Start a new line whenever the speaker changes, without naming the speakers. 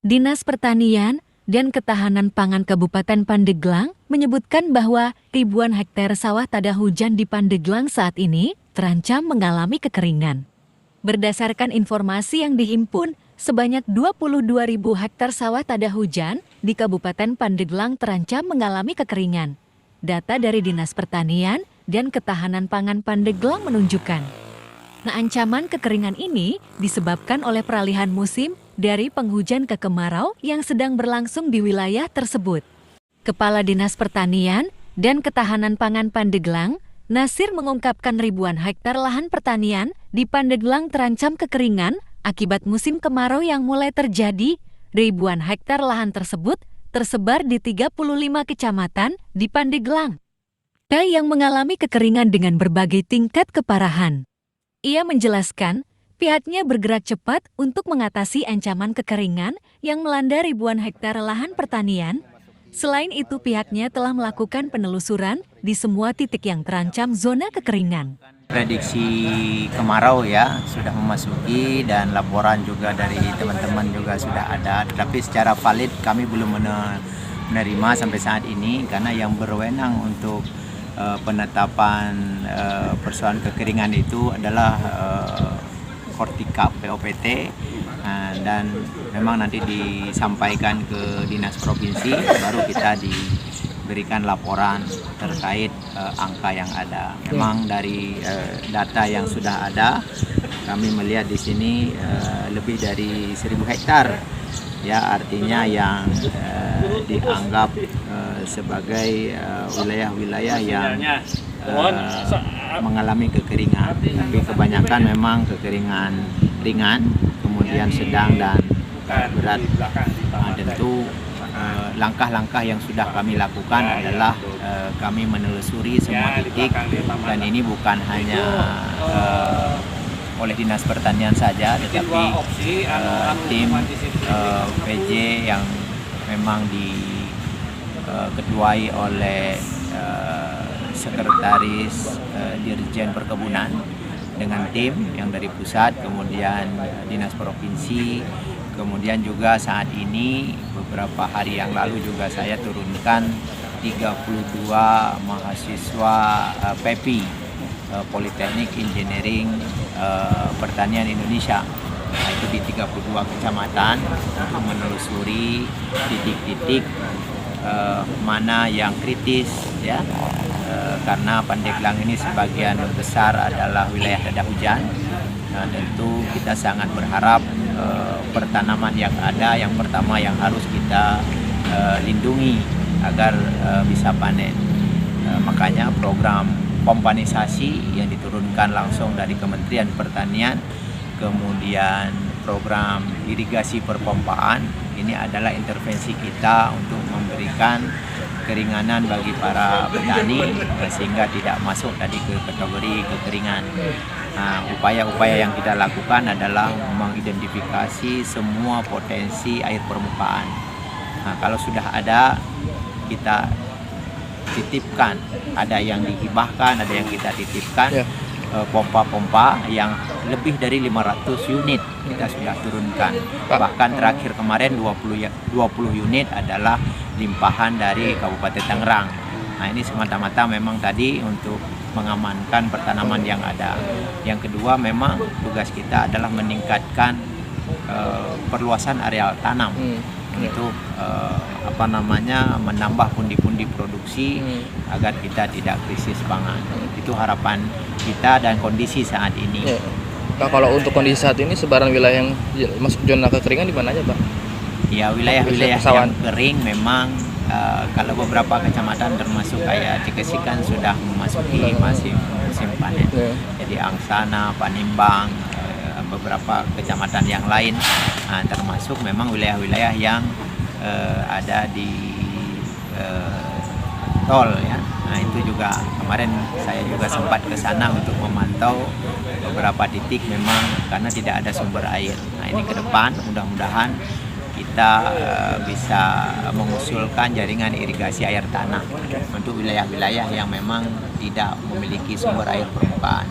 Dinas Pertanian dan Ketahanan Pangan Kabupaten Pandeglang menyebutkan bahwa ribuan hektar sawah tada hujan di Pandeglang saat ini terancam mengalami kekeringan. Berdasarkan informasi yang dihimpun, sebanyak 22.000 hektar sawah tada hujan di Kabupaten Pandeglang terancam mengalami kekeringan. Data dari Dinas Pertanian dan Ketahanan Pangan Pandeglang menunjukkan ancaman kekeringan ini disebabkan oleh peralihan musim dari penghujan ke kemarau yang sedang berlangsung di wilayah tersebut. Kepala Dinas Pertanian dan Ketahanan Pangan Pandeglang, Nasir mengungkapkan ribuan hektar lahan pertanian di Pandeglang terancam kekeringan akibat musim kemarau yang mulai terjadi. Ribuan hektar lahan tersebut tersebar di 35 kecamatan di Pandeglang yang mengalami kekeringan dengan berbagai tingkat keparahan. Ia menjelaskan, pihaknya bergerak cepat untuk mengatasi ancaman kekeringan yang melanda ribuan hektar lahan pertanian. Selain itu, pihaknya telah melakukan penelusuran di semua titik yang terancam zona kekeringan.
Prediksi kemarau ya sudah memasuki dan laporan juga dari teman-teman juga sudah ada. Tetapi secara valid kami belum menerima sampai saat ini karena yang berwenang untuk penetapan persoalan kekeringan itu adalah Kortikap POPT dan memang nanti disampaikan ke dinas provinsi baru kita diberikan laporan terkait angka yang ada. Memang dari data yang sudah ada kami melihat di sini lebih dari 1.000 hektar ya, artinya yang dianggap sebagai wilayah-wilayah yang mengalami kekeringan, tapi kebanyakan memang kekeringan ringan, kemudian sedang dan berat. Tentu langkah-langkah yang sudah kami lakukan adalah kami menelusuri semua titik, dan ini bukan hanya oleh Dinas Pertanian saja, tetapi tim PJ yang memang diketuai oleh Sekretaris Dirjen Perkebunan dengan tim yang dari pusat, kemudian Dinas Provinsi, kemudian juga saat ini beberapa hari yang lalu juga saya turunkan 32 mahasiswa PEPI, Politeknik Engineering Pertanian Indonesia. Nah, itu di 32 kecamatan untuk menelusuri titik-titik mana yang kritis ya, karena Pandeglang ini sebagian besar adalah wilayah tada hujan. Nah, tentu kita sangat berharap pertanaman yang ada yang pertama yang harus kita lindungi agar bisa panen. Makanya program pompanisasi yang diturunkan langsung dari Kementerian Pertanian, kemudian program irigasi perpompaan, ini adalah intervensi kita untuk memberikan keringanan bagi para petani sehingga tidak masuk tadi ke kategori kekeringan. Nah, upaya-upaya yang kita lakukan adalah mengidentifikasi semua potensi air permukaan. Nah, kalau sudah ada, kita titipkan, ada yang dihibahkan, ada yang kita titipkan. Pompa-pompa yang lebih dari 500 unit kita sudah turunkan. Bahkan terakhir kemarin 20 unit adalah limpahan dari Kabupaten Tangerang. Nah, ini semata-mata memang tadi untuk mengamankan pertanaman yang ada. Yang kedua, memang tugas kita adalah meningkatkan perluasan areal tanam untuk menambah pundi-pundi produksi agar kita tidak krisis pangan. Itu harapan kita dan kondisi saat ini.
Nah, kalau untuk kondisi saat ini sebaran wilayah yang masuk zona kekeringan di mana aja, Pak?
Ya, wilayah-wilayah yang kering memang kalau beberapa kecamatan termasuk kayak Cikesikan sudah memasuki musim panen. Jadi Angsana, Panimbang, beberapa kecamatan yang lain, termasuk memang wilayah-wilayah yang ada di tol ya. Nah, itu juga kemarin saya juga sempat ke sana untuk memantau beberapa titik memang karena tidak ada sumber air. Nah, ini ke depan mudah-mudahan kita bisa mengusulkan jaringan irigasi air tanah untuk wilayah-wilayah yang memang tidak memiliki sumber air permukaan.